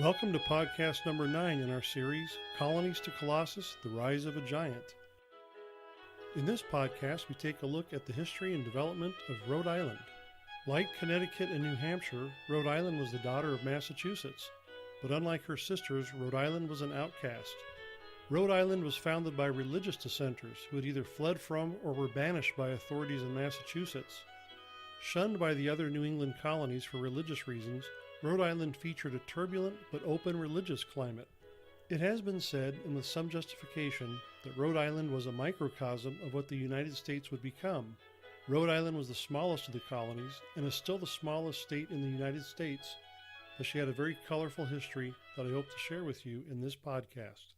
Welcome to podcast number 9 in our series, Colonies to Colossus, The Rise of a Giant. In this podcast, we take a look at the history and development of Rhode Island. Like Connecticut and New Hampshire, Rhode Island was the daughter of Massachusetts, but unlike her sisters, Rhode Island was an outcast. Rhode Island was founded by religious dissenters who had either fled from or were banished by authorities in Massachusetts. Shunned by the other New England colonies for religious reasons, Rhode Island featured a turbulent but open religious climate. It has been said, and with some justification, that Rhode Island was a microcosm of what the United States would become. Rhode Island was the smallest of the colonies and is still the smallest state in the United States, but she had a very colorful history that I hope to share with you in this podcast.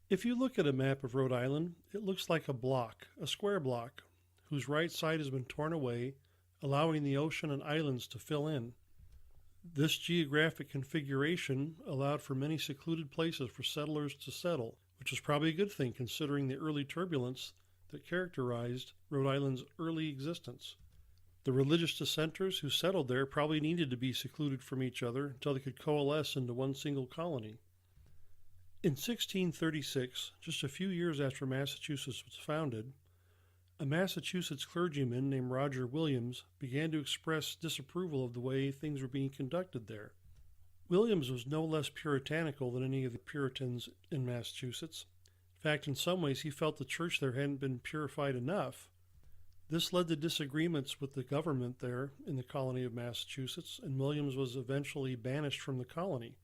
If you look at a map of Rhode Island, it looks like a block, a square block, whose right side has been torn away, allowing the ocean and islands to fill in. This geographic configuration allowed for many secluded places for settlers to settle, which is probably a good thing considering the early turbulence that characterized Rhode Island's early existence. The religious dissenters who settled there probably needed to be secluded from each other until they could coalesce into one single colony. In 1636, just a few years after Massachusetts was founded, a Massachusetts clergyman named Roger Williams began to express disapproval of the way things were being conducted there. Williams was no less puritanical than any of the Puritans in Massachusetts. In fact, in some ways, he felt the church there hadn't been purified enough. This led to disagreements with the government there in the colony of Massachusetts, and Williams was eventually banished from the colony.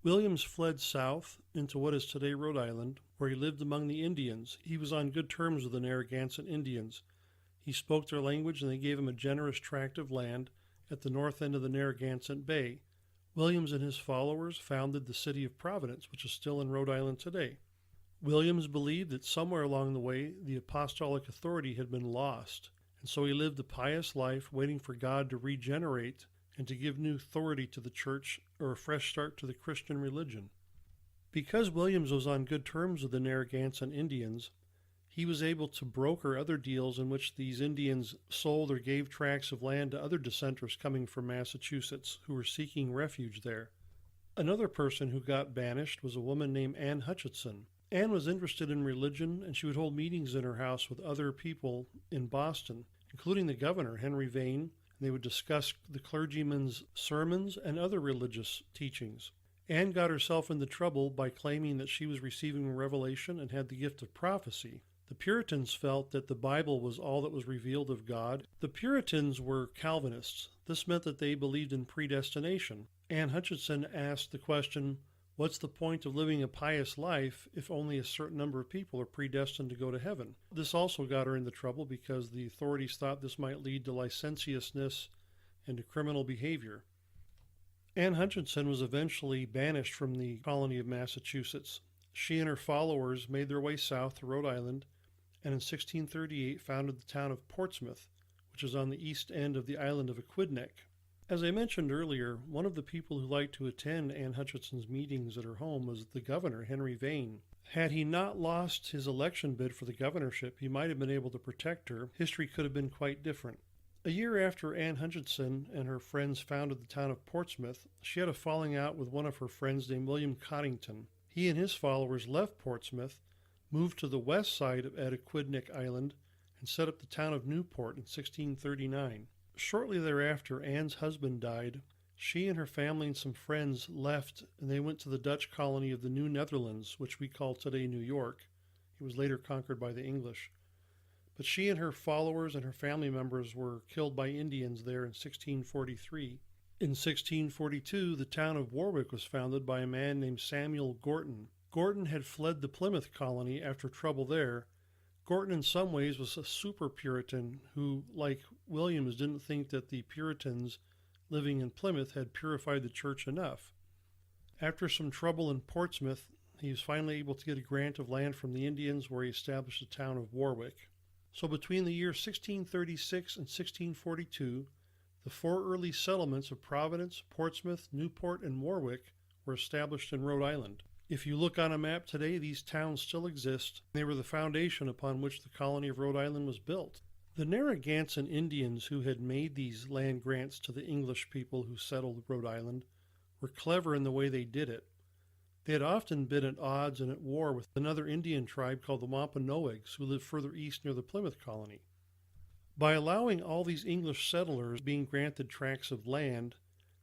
Williams fled south into what is today Rhode Island, where he lived among the Indians. He was on good terms with the Narragansett Indians. He spoke their language, and they gave him a generous tract of land at the north end of the Narragansett Bay. Williams and his followers founded the city of Providence, which is still in Rhode Island today. Williams believed that somewhere along the way, the apostolic authority had been lost, and so he lived a pious life waiting for God to regenerate and to give new authority to the church or a fresh start to the Christian religion. Because Williams was on good terms with the Narragansett Indians, he was able to broker other deals in which these Indians sold or gave tracts of land to other dissenters coming from Massachusetts who were seeking refuge there. Another person who got banished was a woman named Anne Hutchinson. Anne was interested in religion, and she would hold meetings in her house with other people in Boston, including the governor, Henry Vane. They would discuss the clergyman's sermons and other religious teachings. Anne got herself into trouble by claiming that she was receiving revelation and had the gift of prophecy. The Puritans felt that the Bible was all that was revealed of God. The Puritans were Calvinists. This meant that they believed in predestination. Anne Hutchinson asked the question, what's the point of living a pious life if only a certain number of people are predestined to go to heaven? This also got her into trouble because the authorities thought this might lead to licentiousness and to criminal behavior. Anne Hutchinson was eventually banished from the colony of Massachusetts. She and her followers made their way south to Rhode Island and in 1638 founded the town of Portsmouth, which is on the east end of the island of Aquidneck. As I mentioned earlier, one of the people who liked to attend Anne Hutchinson's meetings at her home was the governor, Henry Vane. Had he not lost his election bid for the governorship, he might have been able to protect her. History could have been quite different. A year after Anne Hutchinson and her friends founded the town of Portsmouth, she had a falling out with one of her friends named William Coddington. He and his followers left Portsmouth, moved to the west side of Aquidneck Island, and set up the town of Newport in 1639. Shortly thereafter, Anne's husband died. She and her family and some friends left, and they went to the Dutch colony of the New Netherlands, which we call today New York. It was later conquered by the English. But she and her followers and her family members were killed by Indians there in 1643. In 1642, the town of Warwick was founded by a man named Samuel Gorton. Gorton had fled the Plymouth colony after trouble there. Gorton in some ways was a super Puritan who, like Williams, didn't think that the Puritans living in Plymouth had purified the church enough. After some trouble in Portsmouth, he was finally able to get a grant of land from the Indians where he established the town of Warwick. So between the years 1636 and 1642, the 4 early settlements of Providence, Portsmouth, Newport, and Warwick were established in Rhode Island. If you look on a map today, these towns still exist. They were the foundation upon which the colony of Rhode Island was built. The Narragansett Indians who had made these land grants to the English people who settled Rhode Island were clever in the way they did it. They had often been at odds and at war with another Indian tribe called the Wampanoags, who lived further east near the Plymouth colony. By allowing all these English settlers being granted tracts of land,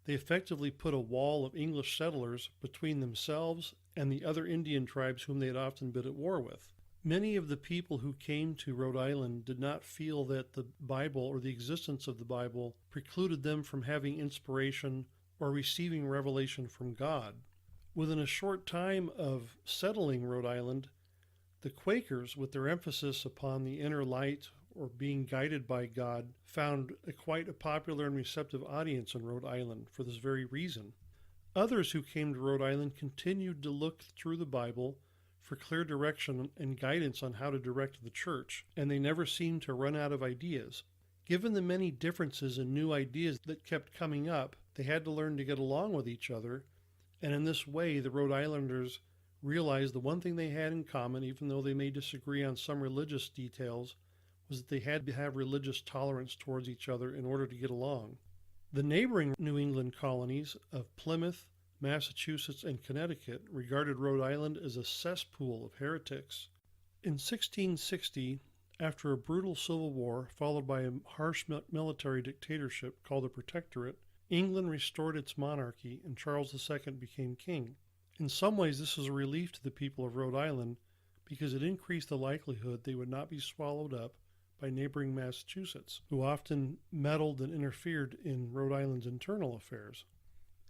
they effectively put a wall of English settlers between themselves and the other Indian tribes whom they had often been at war with. Many of the people who came to Rhode Island did not feel that the Bible or the existence of the Bible precluded them from having inspiration or receiving revelation from God. Within a short time of settling Rhode Island, the Quakers, with their emphasis upon the inner light or being guided by God, found quite a popular and receptive audience in Rhode Island for this very reason. Others who came to Rhode Island continued to look through the Bible for clear direction and guidance on how to direct the church, and they never seemed to run out of ideas. Given the many differences and new ideas that kept coming up, they had to learn to get along with each other, and in this way the Rhode Islanders realized the one thing they had in common, even though they may disagree on some religious details, was that they had to have religious tolerance towards each other in order to get along. The neighboring New England colonies of Plymouth, Massachusetts, and Connecticut regarded Rhode Island as a cesspool of heretics. In 1660, after a brutal civil war followed by a harsh military dictatorship called the Protectorate, England restored its monarchy and Charles II became king. In some ways, this was a relief to the people of Rhode Island because it increased the likelihood they would not be swallowed up by neighboring Massachusetts, who often meddled and interfered in Rhode Island's internal affairs.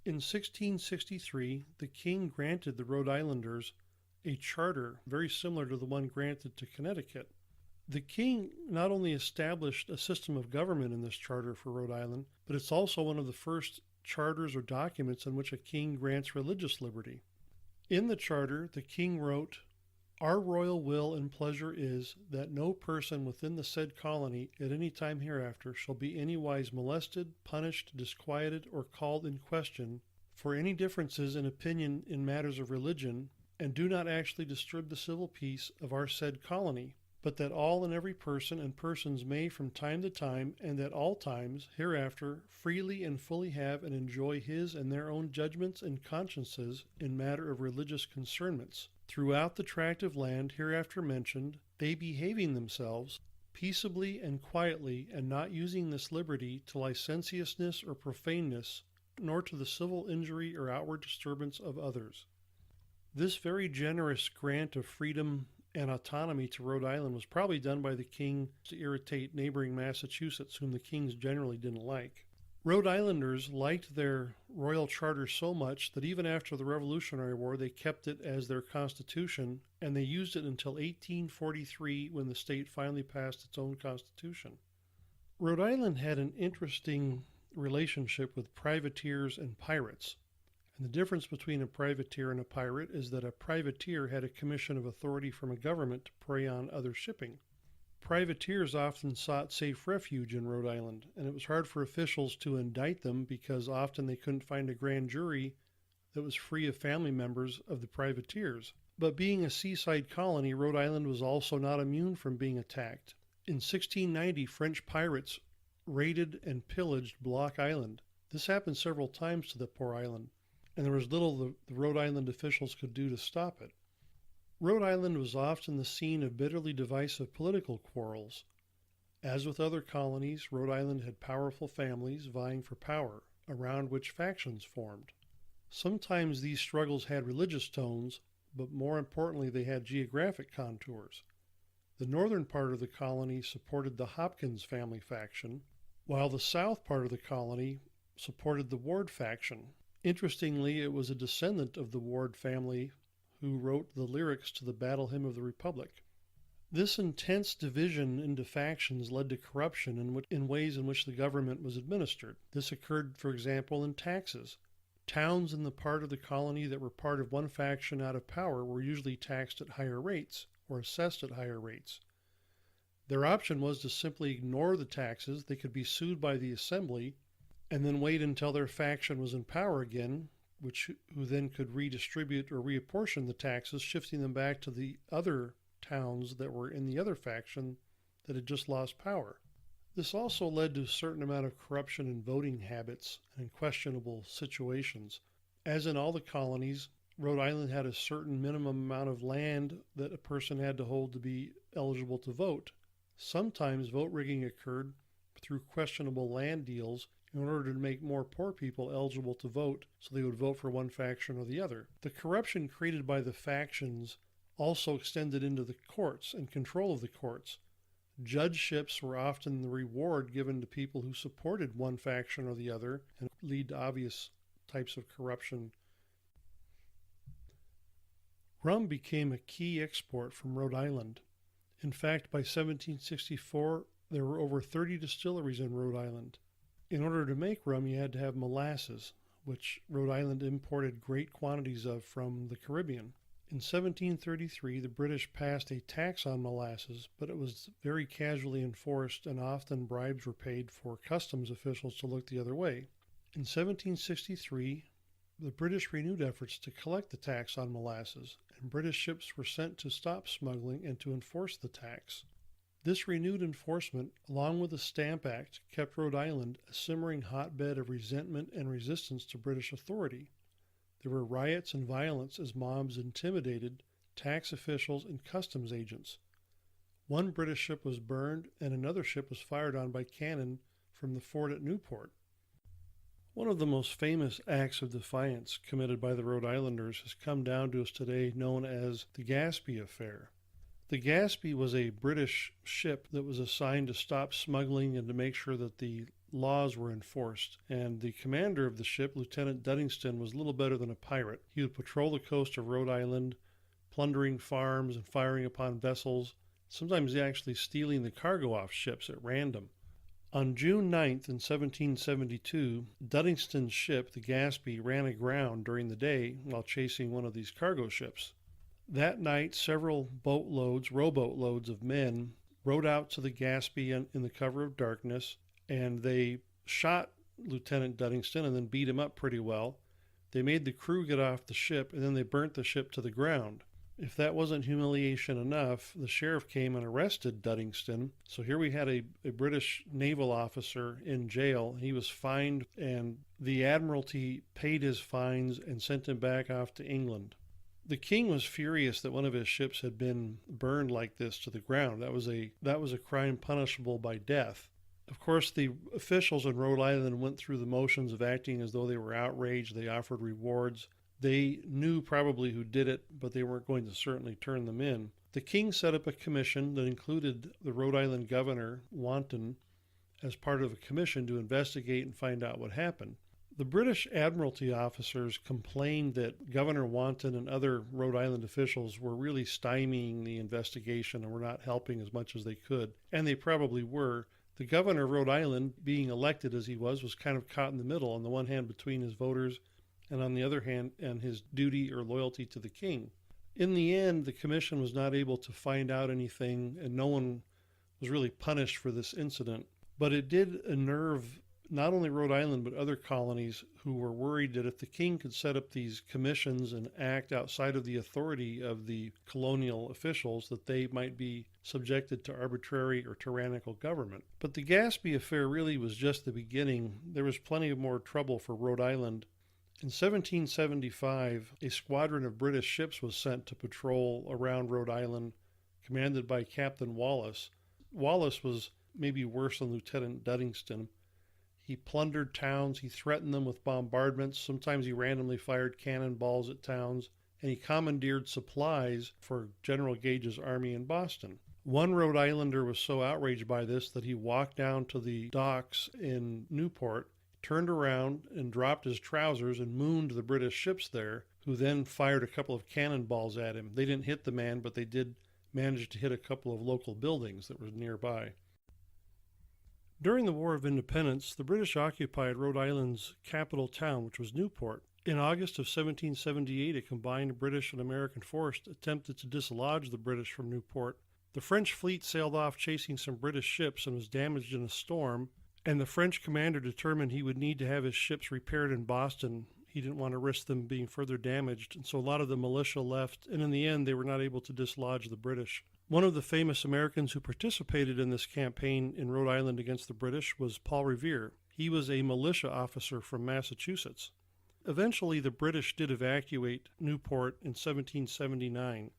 In 1663, the king granted the Rhode Islanders a charter very similar to the one granted to Connecticut. The king not only established a system of government in this charter for Rhode Island, but it's also one of the first charters or documents in which a king grants religious liberty. In the charter, the king wrote, "Our royal will and pleasure is that no person within the said colony at any time hereafter shall be anywise molested, punished, disquieted, or called in question for any differences in opinion in matters of religion, and do not actually disturb the civil peace of our said colony, but that all and every person and persons may from time to time and at all times hereafter freely and fully have and enjoy his and their own judgments and consciences in matter of religious concernments throughout the tract of land hereafter mentioned, they behaving themselves peaceably and quietly, and not using this liberty to licentiousness or profaneness, nor to the civil injury or outward disturbance of others." This very generous grant of freedom and autonomy to Rhode Island was probably done by the king to irritate neighboring Massachusetts, whom the kings generally didn't like. Rhode Islanders liked their royal charter so much that even after the Revolutionary War they kept it as their constitution, and they used it until 1843 when the state finally passed its own constitution. Rhode Island had an interesting relationship with privateers and pirates. And the difference between a privateer and a pirate is that a privateer had a commission of authority from a government to prey on other shipping. Privateers often sought safe refuge in Rhode Island, and it was hard for officials to indict them because often they couldn't find a grand jury that was free of family members of the privateers. But being a seaside colony, Rhode Island was also not immune from being attacked. In 1690, French pirates raided and pillaged Block Island. This happened several times to the poor island, and there was little the Rhode Island officials could do to stop it. Rhode Island was often the scene of bitterly divisive political quarrels. As with other colonies, Rhode Island had powerful families vying for power, around which factions formed. Sometimes these struggles had religious tones, but more importantly they had geographic contours. The northern part of the colony supported the Hopkins family faction, while the south part of the colony supported the Ward faction. Interestingly, it was a descendant of the Ward family who wrote the lyrics to the Battle Hymn of the Republic. This intense division into factions led to corruption in ways in which the government was administered. This occurred, for example, in taxes. Towns in the part of the colony that were part of one faction out of power were usually taxed at higher rates or assessed at higher rates. Their option was to simply ignore the taxes. They could be sued by the assembly and then wait until their faction was in power again, who then could redistribute or reapportion the taxes, shifting them back to the other towns that were in the other faction that had just lost power. This also led to a certain amount of corruption in voting habits and in questionable situations. As in all the colonies, Rhode Island had a certain minimum amount of land that a person had to hold to be eligible to vote. Sometimes vote rigging occurred through questionable land deals in order to make more poor people eligible to vote so they would vote for one faction or the other. The corruption created by the factions also extended into the courts and control of the courts. Judgeships were often the reward given to people who supported one faction or the other and lead to obvious types of corruption. Rum became a key export from Rhode Island. In fact, by 1764, there were over 30 distilleries in Rhode Island. In order to make rum, you had to have molasses, which Rhode Island imported great quantities of from the Caribbean. In 1733, the British passed a tax on molasses, but it was very casually enforced, and often bribes were paid for customs officials to look the other way. In 1763, the British renewed efforts to collect the tax on molasses, and British ships were sent to stop smuggling and to enforce the tax. This renewed enforcement, along with the Stamp Act, kept Rhode Island a simmering hotbed of resentment and resistance to British authority. There were riots and violence as mobs intimidated tax officials and customs agents. One British ship was burned and another ship was fired on by cannon from the fort at Newport. One of the most famous acts of defiance committed by the Rhode Islanders has come down to us today, known as the Gaspee affair. The Gaspee was a British ship that was assigned to stop smuggling and to make sure that the laws were enforced, and the commander of the ship, Lieutenant Duddingston, was little better than a pirate. He would patrol the coast of Rhode Island, plundering farms and firing upon vessels, sometimes actually stealing the cargo off ships at random. On June 9th in 1772, Duddingston's ship, the Gaspee, ran aground during the day while chasing one of these cargo ships. That night, several rowboat loads of men rowed out to the Gaspee in the cover of darkness, and they shot Lieutenant Duddingston and then beat him up pretty well. They made the crew get off the ship, and then they burnt the ship to the ground. If that wasn't humiliation enough, the sheriff came and arrested Duddingston. So here we had a British naval officer in jail. He was fined, and the Admiralty paid his fines and sent him back off to England. The king was furious that one of his ships had been burned like this to the ground. That was a crime punishable by death. Of course, the officials in Rhode Island went through the motions of acting as though they were outraged. They offered rewards. They knew probably who did it, but they weren't going to certainly turn them in. The king set up a commission that included the Rhode Island governor, Wanton, as part of a commission to investigate and find out what happened. The British Admiralty officers complained that Governor Wanton and other Rhode Island officials were really stymieing the investigation and were not helping as much as they could, and they probably were. The governor of Rhode Island, being elected as he was kind of caught in the middle, on the one hand between his voters and on the other hand and his duty or loyalty to the king. In the end, the commission was not able to find out anything, and no one was really punished for this incident. But it did unnerve not only Rhode Island but other colonies who were worried that if the king could set up these commissions and act outside of the authority of the colonial officials, that they might be subjected to arbitrary or tyrannical government. But the Gaspee affair really was just the beginning. There was plenty of more trouble for Rhode Island. In 1775, a squadron of British ships was sent to patrol around Rhode Island, commanded by Captain Wallace. Wallace was maybe worse than Lieutenant Duddingston. He plundered towns, he threatened them with bombardments, sometimes he randomly fired cannonballs at towns, and he commandeered supplies for General Gage's army in Boston. One Rhode Islander was so outraged by this that he walked down to the docks in Newport, turned around and dropped his trousers and mooned the British ships there, who then fired a couple of cannonballs at him. They didn't hit the man, but they did manage to hit a couple of local buildings that were nearby. During the War of Independence, the British occupied Rhode Island's capital town, which was Newport. In August of 1778, a combined British and American force attempted to dislodge the British from Newport. The French fleet sailed off chasing some British ships and was damaged in a storm, and the French commander determined he would need to have his ships repaired in Boston. He didn't want to risk them being further damaged, and so a lot of the militia left, and in the end they were not able to dislodge the British. One of the famous Americans who participated in this campaign in Rhode Island against the British was Paul Revere. He was a militia officer from Massachusetts. eventually the British did evacuate Newport in 1779.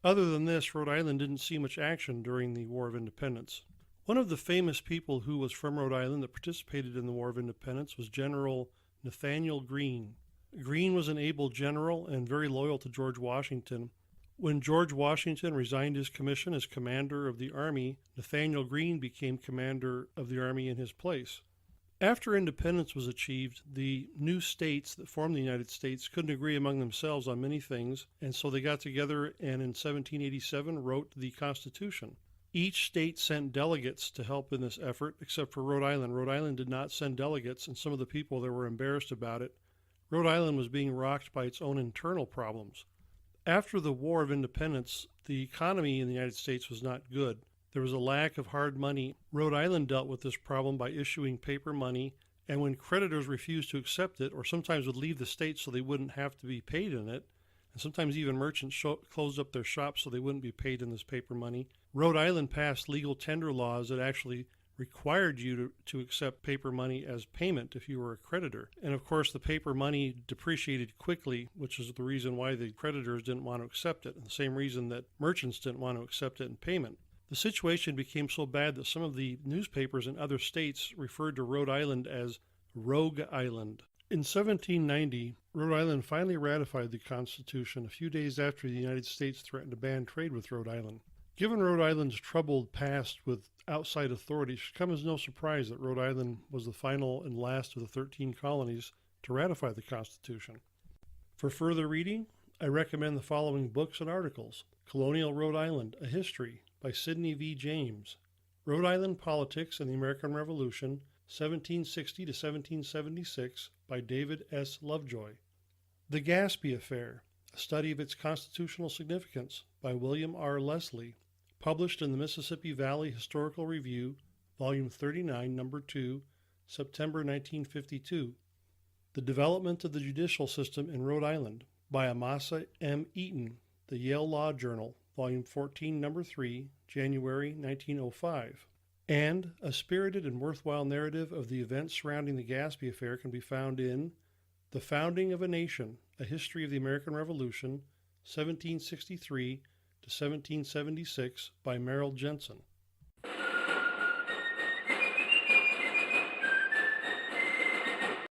Other than this, Rhode Island didn't see much action during the War of Independence. One of the famous people who was from Rhode Island that participated in the War of Independence was General Nathaniel Greene. Greene was an able general and very loyal to George Washington. When George Washington resigned his commission as commander of the Army, Nathaniel Greene became commander of the Army in his place. After independence was achieved, the new states that formed the United States couldn't agree among themselves on many things, and so they got together and in 1787 wrote the Constitution. Each state sent delegates to help in this effort, except for Rhode Island. Rhode Island did not send delegates, and some of the people there were embarrassed about it. Rhode Island was being rocked by its own internal problems. After the War of Independence, the economy in the United States was not good. There was a lack of hard money. Rhode Island dealt with this problem by issuing paper money, and when creditors refused to accept it, or sometimes would leave the state so they wouldn't have to be paid in it, and sometimes even merchants closed up their shops so they wouldn't be paid in this paper money, Rhode Island passed legal tender laws that actually required you to accept paper money as payment if you were a creditor. And of course, the paper money depreciated quickly, which is the reason why the creditors didn't want to accept it, and the same reason that merchants didn't want to accept it in payment. The situation became so bad that some of the newspapers in other states referred to Rhode Island as Rogue Island. In 1790, Rhode Island finally ratified the Constitution a few days after the United States threatened to ban trade with Rhode Island. Given Rhode Island's troubled past with outside authorities, it should come as no surprise that Rhode Island was the final and last of the 13 colonies to ratify the Constitution. For further reading, I recommend the following books and articles: Colonial Rhode Island, A History by Sidney V. James, Rhode Island Politics and the American Revolution, 1760 to 1776 by David S. Lovejoy, The Gaspee Affair, A Study of Its Constitutional Significance by William R. Leslie, published in the Mississippi Valley Historical Review, Volume 39, Number 2, September 1952, The Development of the Judicial System in Rhode Island by Amasa M. Eaton, The Yale Law Journal, Volume 14, Number 3, January 1905. And a spirited and worthwhile narrative of the events surrounding the Gaspee Affair can be found in The Founding of a Nation, A History of the American Revolution, 1763 to 1776 by Merrill Jensen.